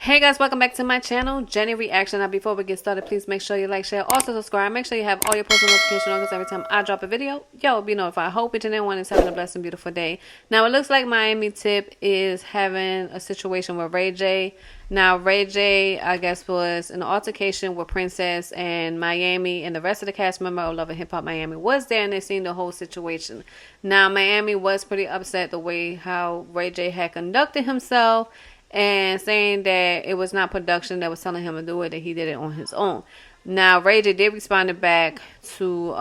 Hey guys, welcome back to my channel, Jenny Reaction. Now before we get started, please make sure you like, share, also subscribe. Make sure you have all your post notifications on because every time I drop a video, you'll be notified. I hope each and everyone is having a blessed and beautiful day. Now it looks like Miami Tip is having a situation with Ray J. Now Ray J, I guess, was in an altercation with Princess, and Miami and the rest of the cast member of Love and Hip Hop Miami was there, and they seen the whole situation. Now Miami was pretty upset the way how Ray J had conducted himself, and saying that it was not production that was telling him to do it, that he did it on his own. Now, Ray J did respond back to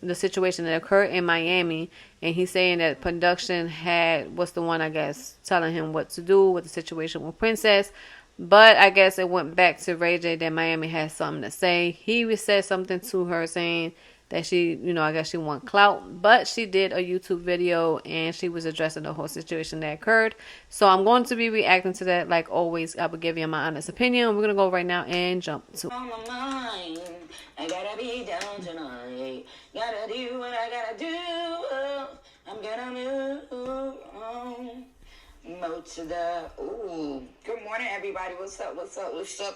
the situation that occurred in Miami, and he's saying that production was the one, I guess, telling him what to do with the situation with Princess. But I guess it went back to Ray J that Miami had something to say. He said something to her saying that she, I guess she want clout, but she did a YouTube video and she was addressing the whole situation that occurred. So I'm going to be reacting to that. Like always, I will give you my honest opinion. We're going to go right now and jump to it. On my mind, I gotta be down tonight. Gotta do what I gotta do. I'm gonna move on. Move to the, good morning, everybody. What's up,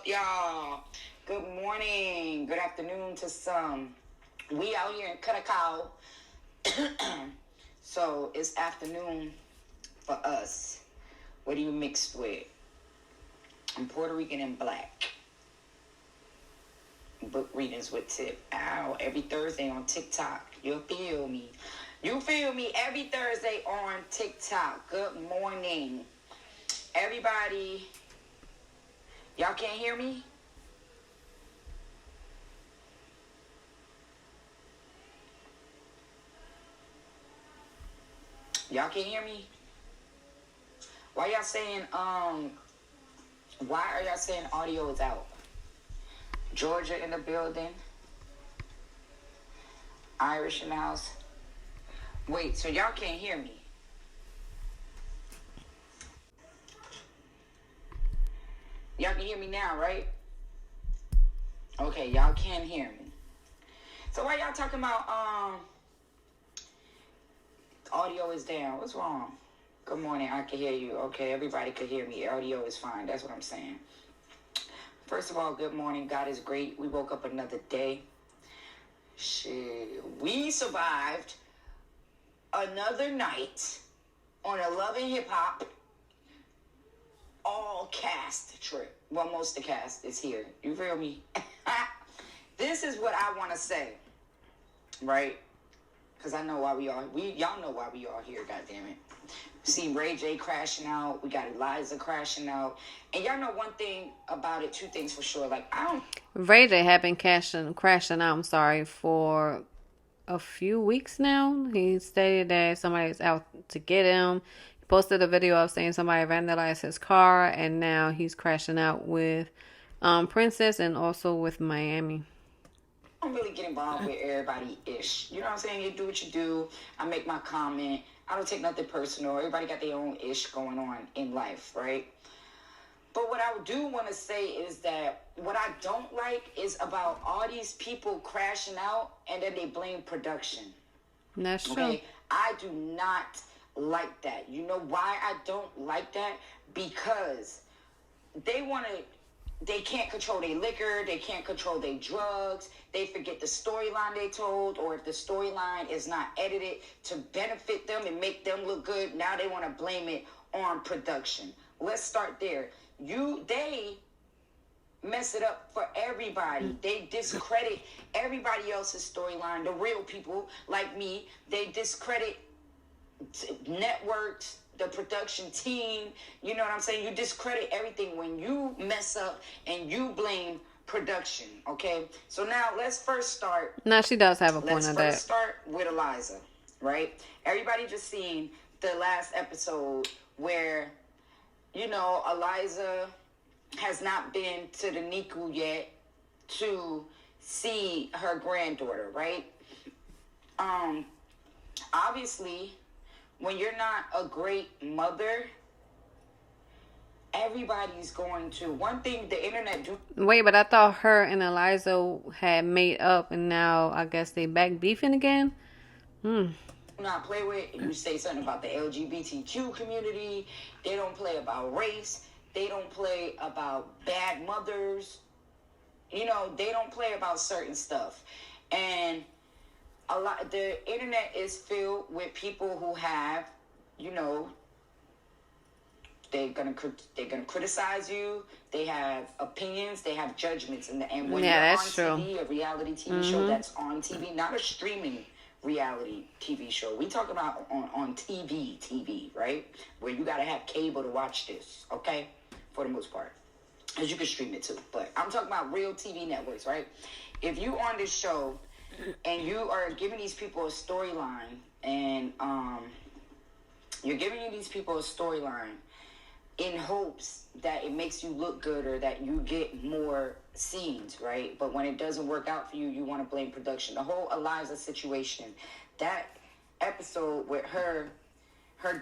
y'all? Good morning, good afternoon to some. We out here in Cutacao. So it's afternoon for us. What are you mixed with? I'm Puerto Rican and black. Book readings with Tip. Ow, every Thursday on TikTok. You feel me? Every Thursday on TikTok. Good morning. Everybody. Y'all can't hear me? Y'all can hear me? Why y'all saying, why are y'all saying audio is out? Georgia in the building. Irish in the house. Wait, so y'all can't hear me? Y'all can hear me now, right? Okay, y'all can hear me. So why y'all talking about, audio is down? What's wrong? Good morning, I can hear you. Okay, everybody could hear me. Audio is fine. That's what I'm saying. First of all, good morning. God is great. We woke up another day. Shit, we survived another night on a Love and Hip Hop all cast trip. Well, most of the cast is here. You feel me? This is what I want to say, right? Because I know why y'all know why we all here, goddammit. See Ray J crashing out. We got Eliza crashing out. And y'all know one thing about it, two things for sure. Like, Ray J had been crashing out, for a few weeks now. He stated that somebody's out to get him. He posted a video of saying somebody vandalized his car, and now he's crashing out with Princess and also with Miami. I don't really get involved with everybody-ish. You know what I'm saying? You do what you do. I make my comment. I don't take nothing personal. Everybody got their own ish going on in life, right? But what I do want to say is that what I don't like is about all these people crashing out and then they blame production. That's true. Okay? I do not like that. You know why I don't like that? Because they can't control their liquor, they can't control their drugs, they forget the storyline they told, or if the storyline is not edited to benefit them and make them look good, now they want to blame it on production. Let's start there. They mess it up for everybody. They discredit everybody else's storyline. The real people like me, they discredit networks, the production team. You know what I'm saying? You discredit everything when you mess up and you blame production. Okay, so now let's first start. Now she does have a point on that. Let's start with Eliza, right? Everybody just seen the last episode where, Eliza has not been to the NICU yet to see her granddaughter, right? Obviously, when you're not a great mother, everybody's going to. One thing the internet do. Wait, but I thought her and Eliza had made up, and now I guess they back beefing again. Not play with. You say something about the LGBTQ community. They don't play about race. They don't play about bad mothers. You know, they don't play about certain stuff. And the internet is filled with people who have, you know, they're gonna criticize you. They have opinions. They have judgments. And when you're on TV, a reality TV show that's on TV, not a streaming reality TV show. We talk about on TV, right? Where you gotta have cable to watch this, okay? For the most part, because you can stream it too. But I'm talking about real TV networks, right? If you on this show and you are giving these people a storyline, and you're giving these people a storyline in hopes that it makes you look good or that you get more scenes, right? But when it doesn't work out for you, you want to blame production. The whole Eliza situation, that episode with her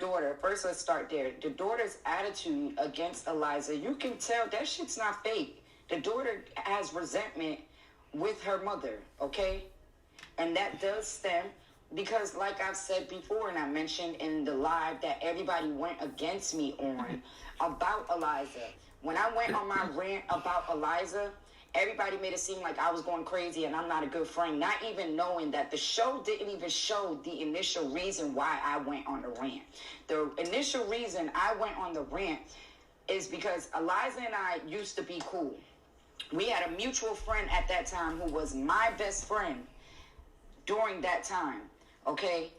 daughter, first let's start there. The daughter's attitude against Eliza, you can tell that shit's not fake. The daughter has resentment with her mother, okay? And that does stem because, like I've said before, and I mentioned in the live that everybody went against me on about Eliza. When I went on my rant about Eliza, everybody made it seem like I was going crazy and I'm not a good friend, not even knowing that the show didn't even show the initial reason why I went on the rant. The initial reason I went on the rant is because Eliza and I used to be cool. We had a mutual friend at that time who was my best friend during that time, okay?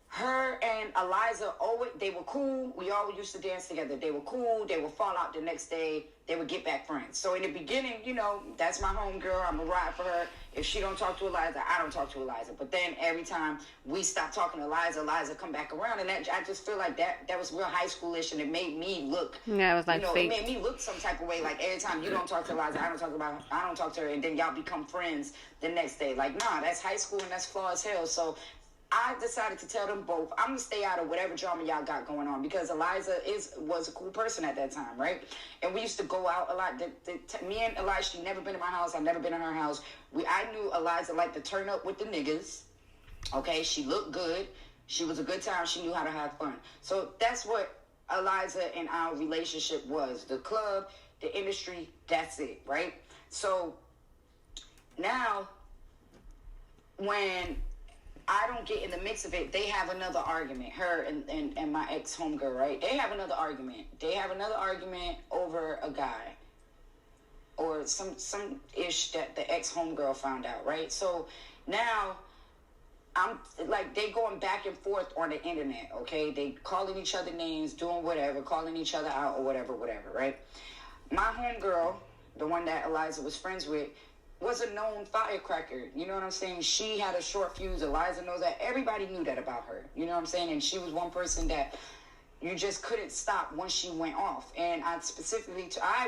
Her and Eliza, they were cool. We all used to dance together. They were cool. They would fall out the next day. They would get back friends. So in the beginning, you know, that's my homegirl. I'm going to ride for her. If she don't talk to Eliza, I don't talk to Eliza. But then every time we stop talking to Eliza come back around. And that, I just feel like that was real high schoolish, and it made me look, yeah, it was like, you know, fake. it made me look some type of way. Like every time you don't talk to Eliza, I don't talk to her. And then y'all become friends the next day. Like, nah, that's high school and that's flaw as hell. So I decided to tell them both, I'm going to stay out of whatever drama y'all got going on, because Eliza was a cool person at that time, right? And we used to go out a lot. Me and Eliza, she never been in my house. I've never been in her house. I knew Eliza liked to turn up with the niggas. Okay, she looked good. She was a good time. She knew how to have fun. So that's what Eliza and our relationship was. The club, the industry, that's it, right? So now when I don't get in the mix of it, they have another argument. Her and my ex homegirl, right? They have another argument. They have another argument over a guy or some ish that the ex homegirl found out, right? So now I'm like, they going back and forth on the internet, okay? They calling each other names, doing whatever, calling each other out or whatever, right? My homegirl, the one that Eliza was friends with, was a known firecracker. You know what I'm saying? She had a short fuse. Eliza knows that. Everybody knew that about her. You know what I'm saying? And she was one person that you just couldn't stop once she went off. And I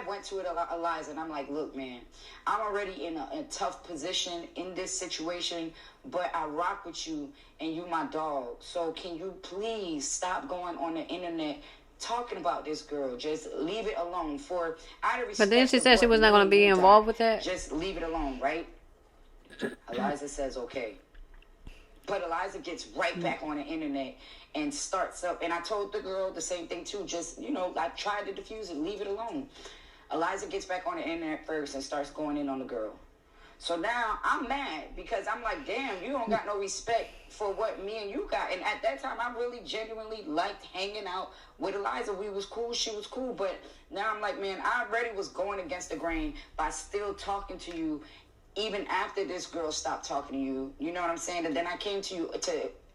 went to it, Eliza, and I'm like, look, man, I'm already in a tough position in this situation, but I rock with you and you my dog. So can you please stop going on the internet talking about this girl? Just leave it alone. But then she said she was not going to be involved with that. Just leave it alone, right? Eliza says okay. But Eliza gets right back on the internet and starts up. And I told the girl the same thing too. Just, you know, I tried to diffuse it. Leave it alone. Eliza gets back on the internet first and starts going in on the girl. So now I'm mad because I'm like, damn, you don't got no respect for what me and you got. And at that time, I really genuinely liked hanging out with Eliza. We was cool. She was cool. But now I'm like, man, I already was going against the grain by still talking to you even after this girl stopped talking to you. You know what I'm saying? And then I came to you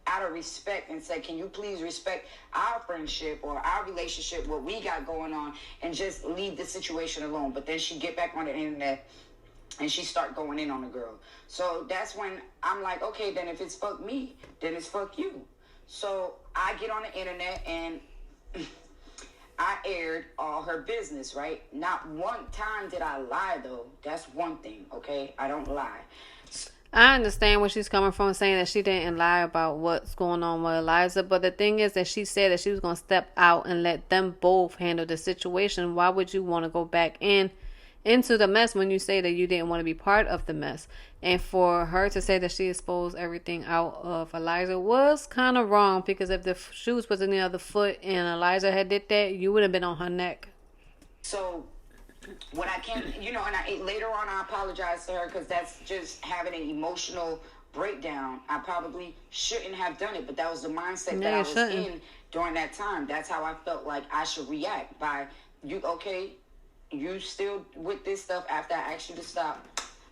out of respect and said, can you please respect our friendship or our relationship, what we got going on, and just leave the situation alone. But then she get back on the internet and she start going in on the girl. So that's when I'm like, okay, then if it's fuck me, then it's fuck you. So I get on the internet and I aired all her business, right? Not one time did I lie, though. That's one thing, okay? I don't lie. I understand where she's coming from, saying that she didn't lie about what's going on with Eliza. But the thing is that she said that she was going to step out and let them both handle the situation. Why would you want to go back into the mess when you say that you didn't want to be part of the mess? And for her to say that she exposed everything out of Eliza was kind of wrong, because if the shoes was in the other foot and Eliza had did that, you would have been on her neck. So when I came, and later on I apologized to her because that's just having an emotional breakdown. I probably shouldn't have done it, but that was the mindset No, that I you was shouldn't. in during that time. That's how I felt like I should react by you. Okay, you still with this stuff after I asked you to stop.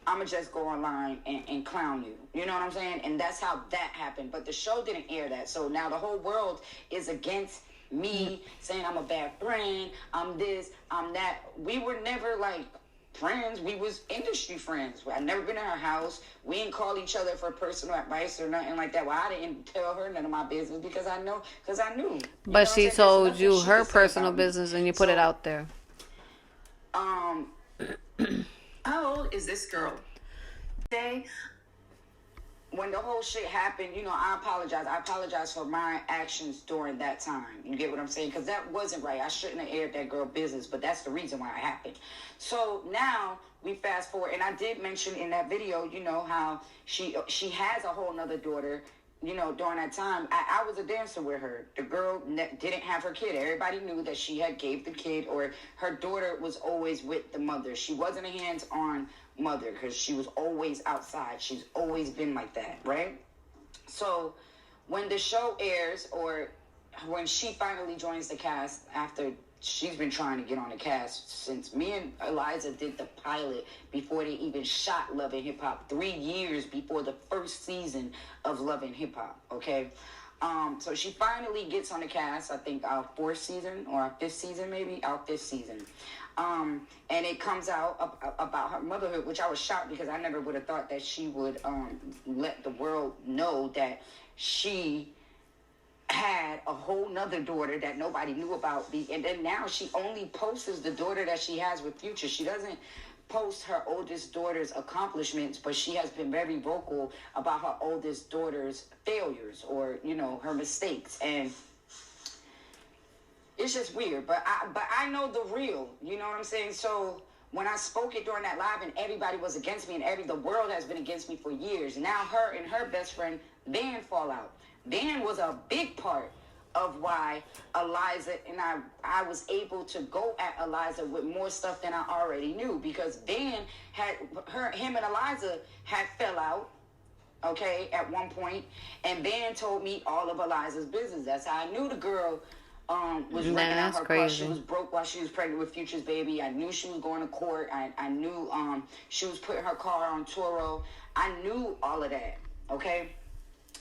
I'ma just go online and clown you. You know what I'm saying? And that's how that happened. But the show didn't air that. So now the whole world is against me, saying I'm a bad friend, I'm this, I'm that. We were never like friends. We was industry friends. I've never been in her house. We didn't call each other for personal advice or nothing like that. Well, I didn't tell her none of my business because I knew. You know But what I'm she saying? There's told nothing you she her could say personal about me. business and you put it So, out there. um, how old is this girl? Today, when the whole shit happened, I apologize. I apologize for my actions during that time. You get what I'm saying? Because that wasn't right. I shouldn't have aired that girl business, but that's the reason why it happened. So now we fast forward, and I did mention in that video, how she has a whole nother daughter. During that time, I was a dancer with her. The girl didn't have her kid. Everybody knew that she had gave the kid, or her daughter was always with the mother. She wasn't a hands-on mother because she was always outside. She's always been like that, right? So when the show airs, or when she finally joins the cast after she's been trying to get on the cast since me and Eliza did the pilot before they even shot Love and Hip Hop, 3 years before the first season of Love and Hip Hop, okay? So she finally gets on the cast, I think our 4th season or our 5th season, maybe our 5th season. And it comes out about her motherhood, which I was shocked because I never would have thought that she would let the world know that she had a whole nother daughter that nobody knew about. And then now she only posts the daughter that she has with Future. She doesn't post her oldest daughter's accomplishments, but she has been very vocal about her oldest daughter's failures or, her mistakes. And it's just weird, but I know the real, you know what I'm saying? So when I spoke it during that live and everybody was against me and the world has been against me for years, now her and her best friend Van fall out. Van was a big part of why Eliza and I was able to go at Eliza with more stuff than I already knew, because Van him and Eliza had fell out, okay, at one point, and Van told me all of Eliza's business. That's how I knew the girl was renting out her car. She was broke while she was pregnant with Future's baby. I knew she was going to court. I knew she was putting her car on Toro. I knew all of that, okay?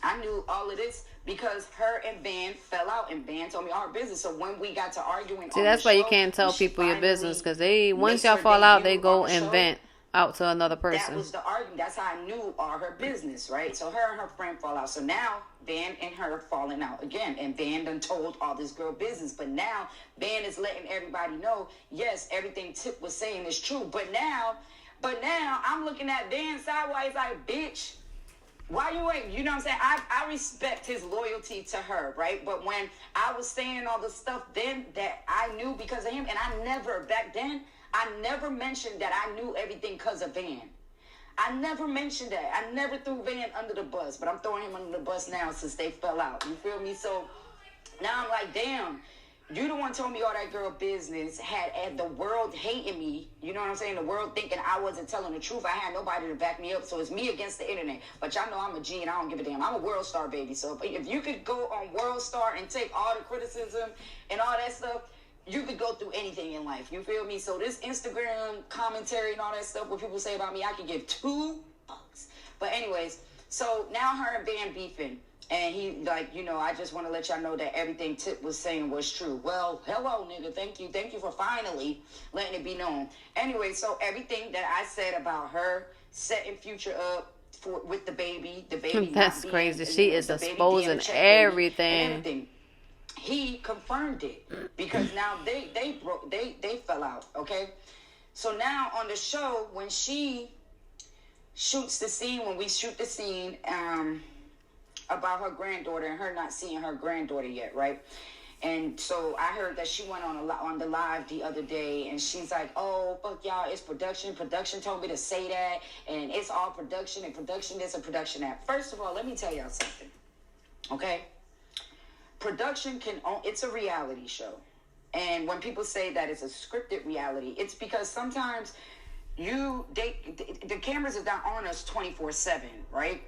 I knew all of this because her and Van fell out, and Van told me all her business. So when we got to arguing, See, that's why you can't tell people your business, because once y'all fall out, they go and vent out to another person. That was the argument. That's how I knew all her business, right? So her and her friend fall out. So now Van and her falling out again, and Van done told all this girl business. But now Van is letting everybody know, yes, everything Tip was saying is true. But now I'm looking at Van sideways like, bitch, why you ain't, you know what I'm saying? I respect his loyalty to her, right? But when I was saying all the stuff then that I knew because of him, and back then, I never mentioned that I knew everything because of Van. I never mentioned that. I never threw Van under the bus, but I'm throwing him under the bus now since they fell out. You feel me? So now I'm like, damn, you the one told me all that girl business, had the world hating me, you know what I'm saying? The world thinking I wasn't telling the truth. I had nobody to back me up, so it's me against the internet. But y'all know I'm a G and I don't give a damn. I'm a world star, baby. So if you could go on World Star and take all the criticism and all that stuff, you could go through anything in life. You feel me? So this Instagram commentary and all that stuff, what people say about me, I could give 2 fucks. But anyways, so now her and Van beefing. And he like, I just want to let y'all know that everything Tip was saying was true. Well, hello, nigga. Thank you for finally letting it be known. Anyway, so everything that I said about her setting Future up with the baby That's crazy. She is exposing everything. He confirmed it because now they fell out. Okay, so now on the show when she shoots the scene, when we shoot the scene, about her granddaughter and her not seeing her granddaughter yet, right? And so I heard that she went on the live the other day, and she's like, "Oh, fuck y'all, it's production. Production told me to say that, and it's all production, and production this and production that." First of all, let me tell y'all something, okay? Production it's a reality show. And when people say that it's a scripted reality, it's because sometimes the cameras are not on us 24/7, right?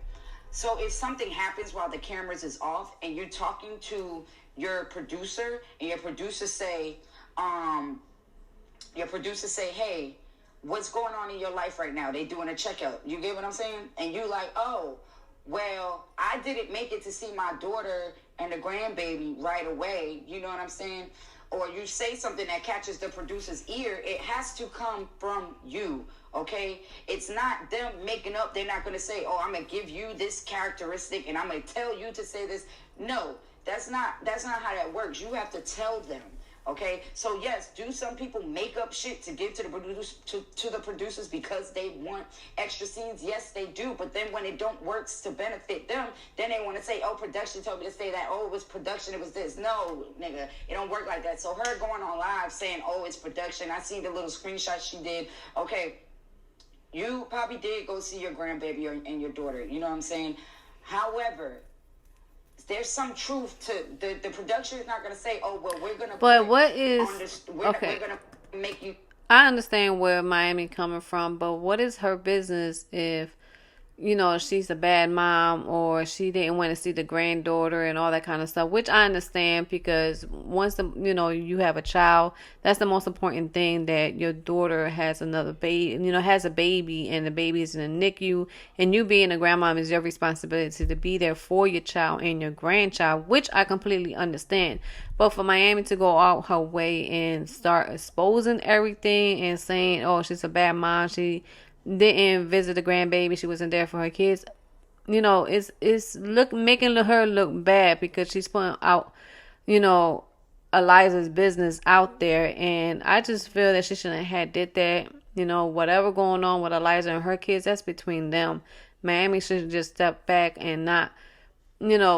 So if something happens while the cameras is off and you're talking to your producer and your producer say, hey, what's going on in your life right now? They doing a checkout. You get what I'm saying? And you like, oh, well, I didn't make it to see my daughter and the grandbaby right away. You know what I'm saying? Or you say something that catches the producer's ear, it has to come from you, okay? It's not them making up. They're not going to say, oh, I'm going to give you this characteristic and I'm going to tell you to say this. No, that's not how that works. You have to tell them. Okay, so yes, do some people make up shit to give to the producers because they want extra scenes? Yes, they do. But then when it don't works to benefit them, then they want to say, oh, production told me to say that. Oh, it was production. It was this. No, nigga, it don't work like that. So her going on live saying, oh, it's production. I seen the little screenshot she did. Okay, you probably did go see your grandbaby and your daughter. You know what I'm saying? However, there's some truth to the production is not going to say, oh, well, we're going to But what is we're going to make you. I understand where Miami coming from, but what is her business if, you know, she's a bad mom or she didn't want to see the granddaughter and all that kind of stuff, which I understand because once you have a child, that's the most important thing, that your daughter has another baby, has a baby and the baby is in the NICU, and you being a grandmom is your responsibility to be there for your child and your grandchild, which I completely understand. But for Miami to go out her way and start exposing everything and saying, oh, she's a bad mom, she didn't visit the grandbaby, she wasn't there for her kids, it's making her look bad because she's putting out, Eliza's business out there. And I just feel that she shouldn't have did that. Whatever going on with Eliza and her kids, that's between them. Miami should just step back and not,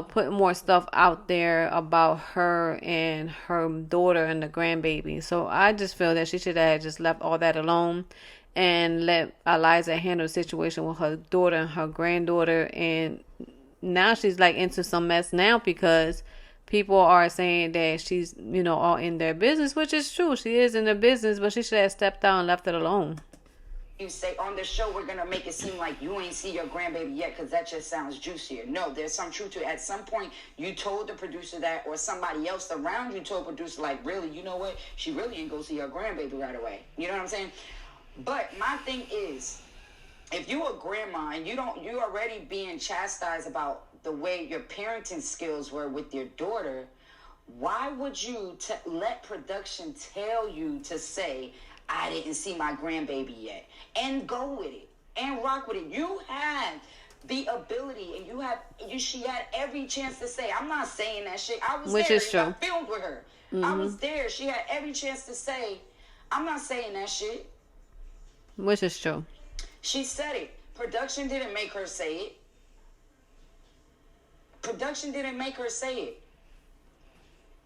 put more stuff out there about her and her daughter and the grandbaby. So I just feel that she should have just left all that alone and let Eliza handle the situation with her daughter and her granddaughter. And now she's like into some mess now because people are saying that she's, all in their business, which is true. She is in their business, but she should have stepped out and left it alone. You say on the show we're gonna make it seem like you ain't see your grandbaby yet because that just sounds juicier. No, there's some truth to it. At some point you told the producer that, or somebody else around you told the producer, like, really, you know what, she really ain't go see her grandbaby right away. You know what I'm saying? But my thing is, if you a grandma and you already being chastised about the way your parenting skills were with your daughter, why would you let production tell you to say, I didn't see my grandbaby yet, and go with it and rock with it? You had the ability, and she had every chance to say, I'm not saying that shit. I was Which there. Is true. I filmed with her. Mm-hmm. I was there. She had every chance to say, I'm not saying that shit. Which is true. She said it. Production didn't make her say it. Production didn't make her say it.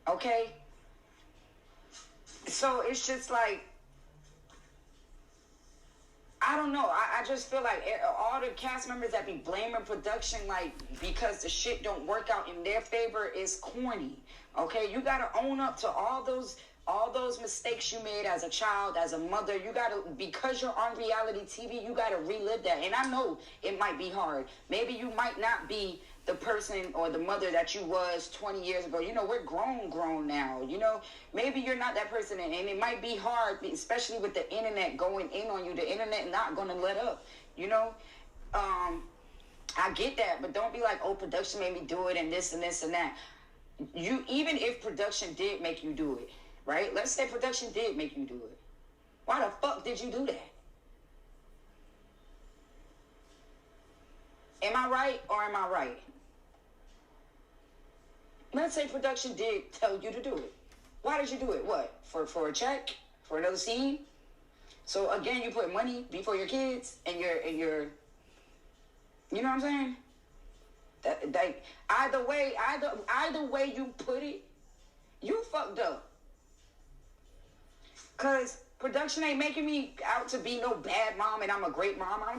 Okay? So it's just like, I don't know. I just feel like all the cast members that be blaming production, like, because the shit don't work out in their favor, is corny. Okay? You gotta own up to all those mistakes you made as a child, as a mother. You gotta, because you're on reality TV, you gotta relive that. And I know it might be hard. Maybe you might not be the person or the mother that you was 20 years ago. We're grown now. Maybe you're not that person, and it might be hard, especially with the internet going in on you. The internet not gonna let up. I get that, but don't be like, oh, production made me do it and this and this and that. Even if production did make you do it, right? Let's say production did make you do it. Why the fuck did you do that? Am I right or am I right? Let's say production did tell you to do it. Why did you do it? What? For a check? For another scene? So again, you put money before your kids and your you know what I'm saying? That either way you put it, you fucked up. Cause Production ain't making me out to be no bad mom and I'm a great mom. I'm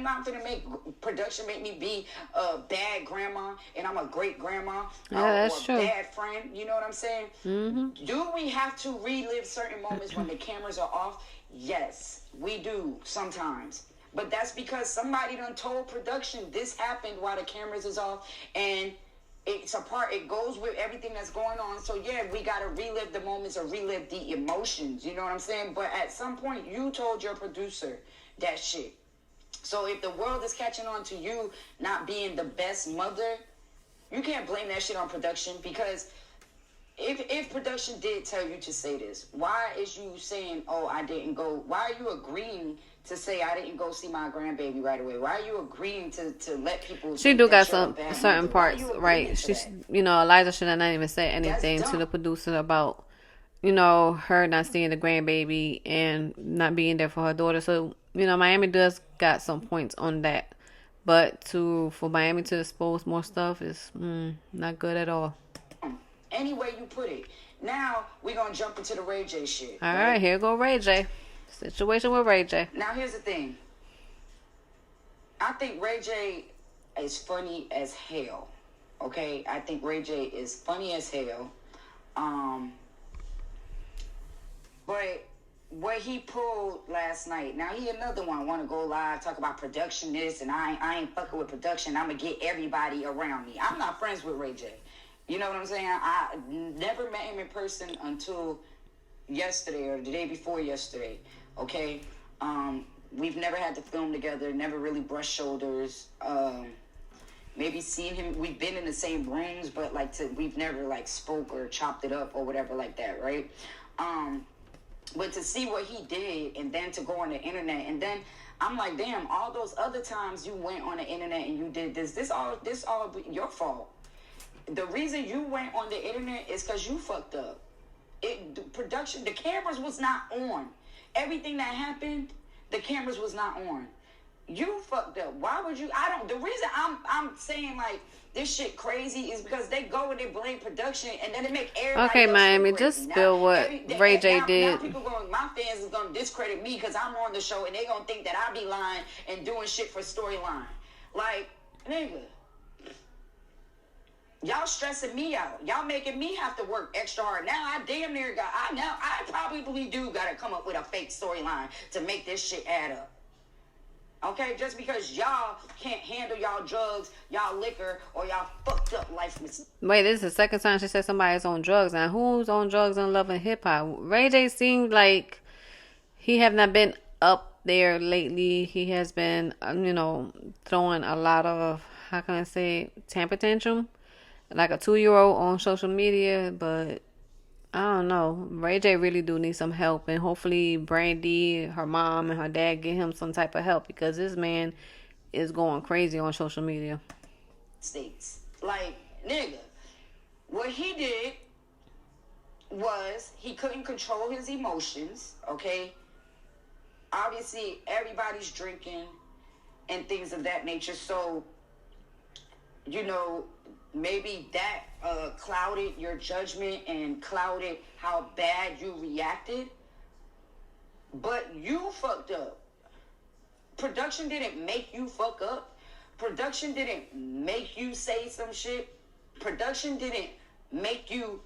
not finna make production make me be a bad grandma and I'm a great grandma Yeah, or that's a true. bad friend. You know what I'm saying? Mm-hmm. Do we have to relive certain moments when the cameras are off? Yes, we do sometimes. But that's because somebody done told production this happened while the cameras is off, and it's a part, it goes with everything that's going on. So yeah, we gotta relive the moments or relive the emotions, you know what I'm saying? But at some point you told your producer that shit. So if the world is catching on to you not being the best mother, you can't blame that shit on production, because if production did tell you to say this, why is you saying, oh, I didn't go? Why are you agreeing to say I didn't go see my grandbaby right away? Why are you agreeing to let people? She think do that got you're a some bad certain mother? Why are parts you agreeing right. to She's, that? Eliza should have not even said anything to dumb. the producer about, her not seeing the grandbaby and not being there for her daughter. So, Miami does got some points on that. But for Miami to expose more stuff is not good at all. Any way you put it. Now we're gonna jump into the Ray J shit. All right, here go Ray J. Situation with Ray J. Now here's the thing. I think Ray J is funny as hell. Okay, I think Ray J is funny as hell. But what he pulled last night. Now he another one want to go live, talk about production this, and I ain't fucking with production. I'm gonna get everybody around me. I'm not friends with Ray J. You know what I'm saying? I never met him in person until yesterday or the day before yesterday. Okay, we've never had to film together. Never really brushed shoulders. Maybe seen him. We've been in the same rooms, but we've never spoke or chopped it up or whatever like that, right? But to see what he did and then to go on the internet and then I'm like, damn, all those other times you went on the internet and you did this all your fault. The reason you went on the internet is because you fucked up. The cameras was not on. Everything that happened, the cameras was not on. You fucked up. Why would you? The reason I'm saying this shit crazy is because they go and they blame production and then they make everybody Okay, else Miami, crazy. just spill what Ray J did. Now people my fans is gonna discredit me because I'm on the show and they gonna think that I be lying and doing shit for storyline. Nigga. Y'all stressing me out. Y'all making me have to work extra hard. Now I probably do gotta come up with a fake storyline to make this shit add up. Okay, just because y'all can't handle y'all drugs, y'all liquor, or y'all fucked up life. Wait, this is the second time she said somebody's on drugs. Now, who's on drugs and loving hip hop? Ray J seemed like he have not been up there lately. He has been, throwing a lot of, how can I say, temper tantrum, like a 2-year-old on social media. But I don't know. Ray J really do need some help, and hopefully Brandy, her mom, and her dad get him some type of help because this man is going crazy on social media. States. Nigga, what he did was he couldn't control his emotions, okay? Obviously, everybody's drinking and things of that nature, so, maybe that clouded your judgment and clouded how bad you reacted. But you fucked up. Production didn't make you fuck up. Production didn't make you say some shit. Production didn't make you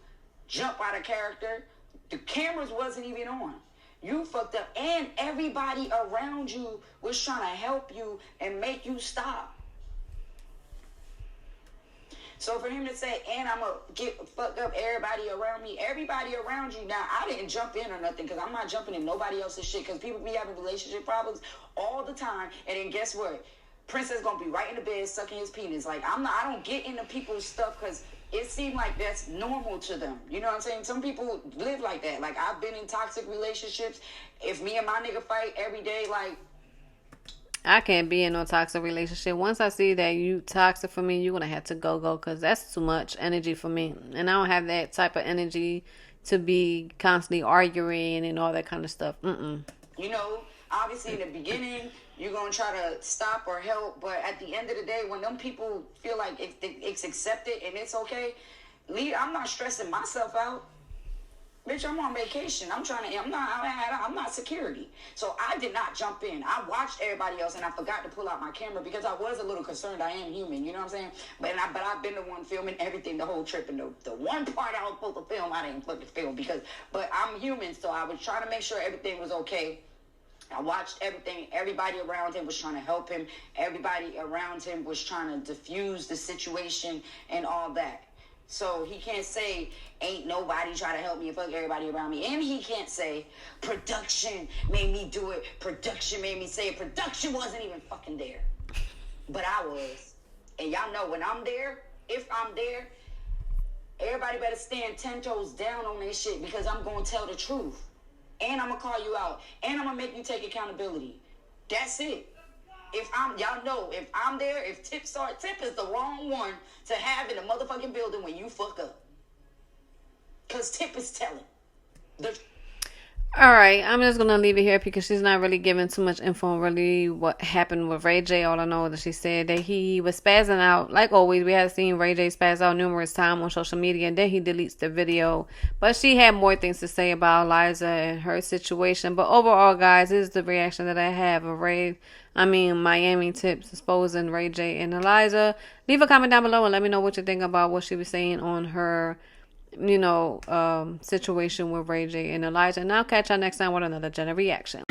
jump out of character. The cameras wasn't even on. You fucked up. And everybody around you was trying to help you and make you stop. So for him to say, and I'm going to fuck up everybody around you. Now, I didn't jump in or nothing because I'm not jumping in nobody else's shit because people be having relationship problems all the time. And then guess what? Princess going to be right in the bed sucking his penis. I don't get into people's stuff because it seemed like that's normal to them. You know what I'm saying? Some people live like that. I've been in toxic relationships. If me and my nigga fight every day, I can't be in no toxic relationship. Once I see that you toxic for me, you're going to have to go because that's too much energy for me. And I don't have that type of energy to be constantly arguing and all that kind of stuff. Obviously in the beginning, you're going to try to stop or help. But at the end of the day, when them people feel like it's accepted and it's okay, I'm not stressing myself out. Bitch, I'm on vacation. I'm not security. So I did not jump in. I watched everybody else and I forgot to pull out my camera because I was a little concerned. I am human, you know what I'm saying? But I've been the one filming everything the whole trip, and the one part I was supposed to film, I didn't fucking film but I'm human, so I was trying to make sure everything was okay. I watched everything. Everybody around him was trying to help him. Everybody around him was trying to diffuse the situation and all that. So he can't say, ain't nobody try to help me and fuck everybody around me. And he can't say, production made me do it. Production made me say it. Production wasn't even fucking there. But I was. And y'all know when I'm there, if I'm there, everybody better stand 10 toes down on this shit because I'm going to tell the truth. And I'm going to call you out. And I'm going to make you take accountability. That's it. Y'all know, if I'm there, if Tip is the wrong one to have in a motherfucking building when you fuck up. Because Tip is telling. All right, I'm just gonna leave it here because she's not really giving too much info on really what happened with Ray J. All I know is that she said that he was spazzing out. Like always, we have seen Ray J spaz out numerous times on social media, and then he deletes the video. But she had more things to say about Eliza and her situation. But overall, guys, this is the reaction that I have of Miami Tips exposing Ray J and Eliza. Leave a comment down below and let me know what you think about what she was saying on her situation with Ray J and Eliza. And I'll catch y'all next time with another Jenna reaction.